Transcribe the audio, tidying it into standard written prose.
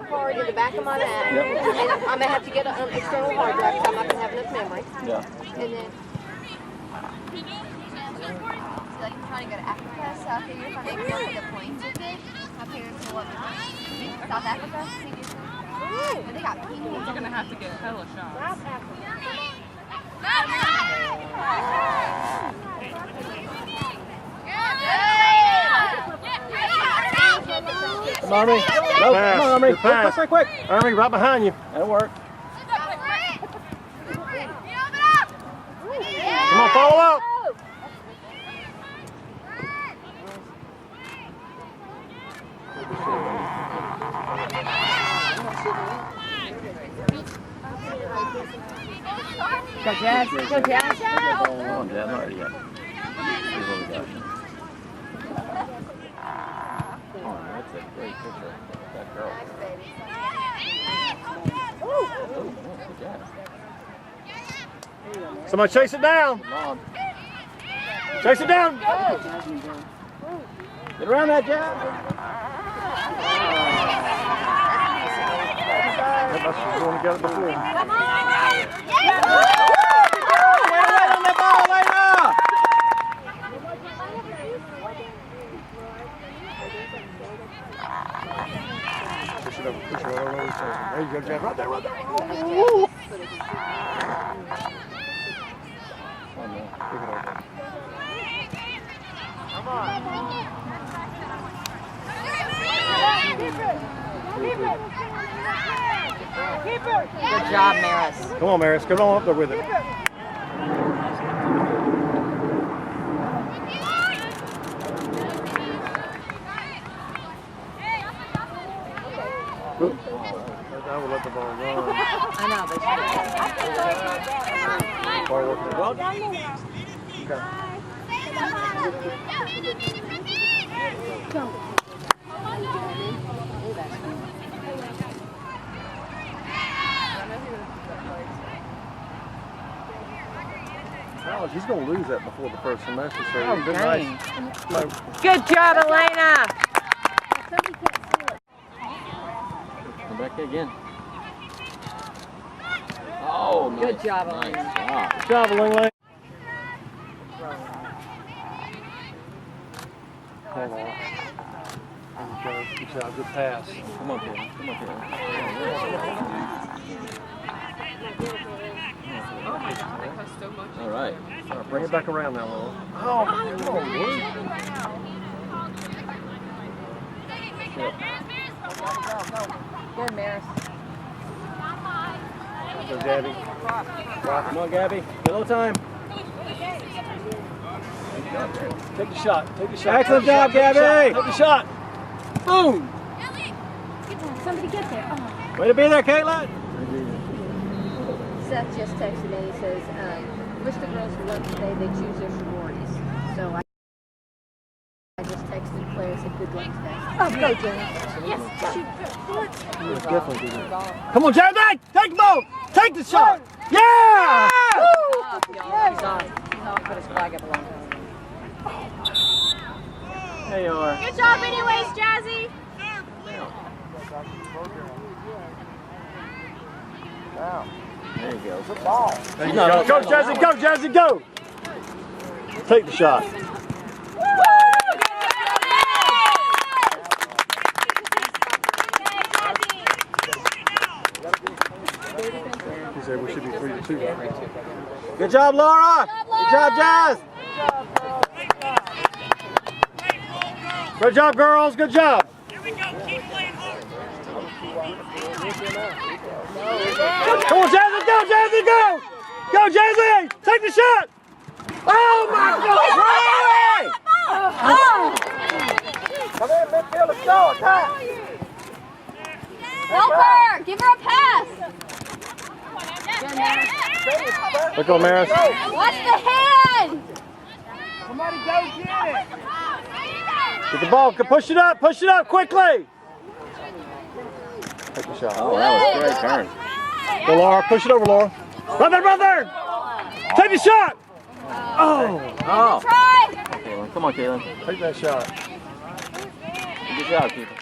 card in the back of my Mac. Yep. And I'm gonna have to get an external hard drive because I'm not gonna have enough memory. Yeah. And then. Like I'm trying to go to Africa, so I figured if I make one for the plane ticket, my parents will let me go. South Africa, but they got people. You're gonna have to get hella shots. Come on, Army. Go, come on, Army. Quick, quick, quick. Army, right behind you. That'll work. Come on, follow up. Go Jazz. Go Jazz. Hold on, Jazz. Not ready yet. Here's what we got. Oh, that's a great picture. That girl. Oh, good job. Somebody chase it down. Come on. Chase it down. Get around that, Jazz. That's just going to get it before. Come on! Wait on that ball, Lena! Push it over, push it over. There you go, Jazz. Right there, right there. Woo! Oh, no. Pick it up. Come on. Good job, Maris. Come on, Maris. Come on up there with it. I would let the ball run. I know, but Ball working well. Alex, he's going to lose that before the first semester. So oh, good, nice. Good job, Elena. Come back again. Oh, nice. Good job, Elena. Nice. Good job, Elena. Hold on. Good job. Good pass. Come on, Kevin. Come on, Kevin. Oh my god, that costs so much. All right. Bring it back around now, Lola. Oh, come on, Luke. Good, Maris. Go, Gabby. Come on, Gabby. Get a little time. Take the shot. Take the shot. Excellent job, Gabby. Take the shot. Boom. Somebody get there. Oh. Way to be there, Caitlin. Seth just texted me. He says, wish the girls who love today they choose their sororities. So I just texted Claire and said, good luck today. Oh, go, Jenny. Yes. Definitely do that. Come on, Jeremy. Take the ball. Take the shot. Yeah. He's off, put his flag up a long time. There you are. Good job anyways, Jazzy. Wow. There you go. Good ball. There you go. Go, Jazzy. Go, Jazzy. Go. Take the shot. He said we should be 3-2. Good job, Laura. Good job, Jazz. Good job, girls. Good job. Here we go. Keep playing hard. Come on, Jazzy. Go, Jazzy. Go. Go, Jazzy. Take the shot. Oh, my God. Come in, midfield. Let's go. Attack. Help her. Give her a pass. Look on Maris. Watch the hand. Somebody go get it. Get the ball. Push it up. Push it up quickly. Take the shot. Oh, that was a great turn. Go, Laura. Push it over, Laura. Right there, right there. Take the shot. Oh. Oh. Try. Come on, Kaylin. Take that shot. Good job, keeper.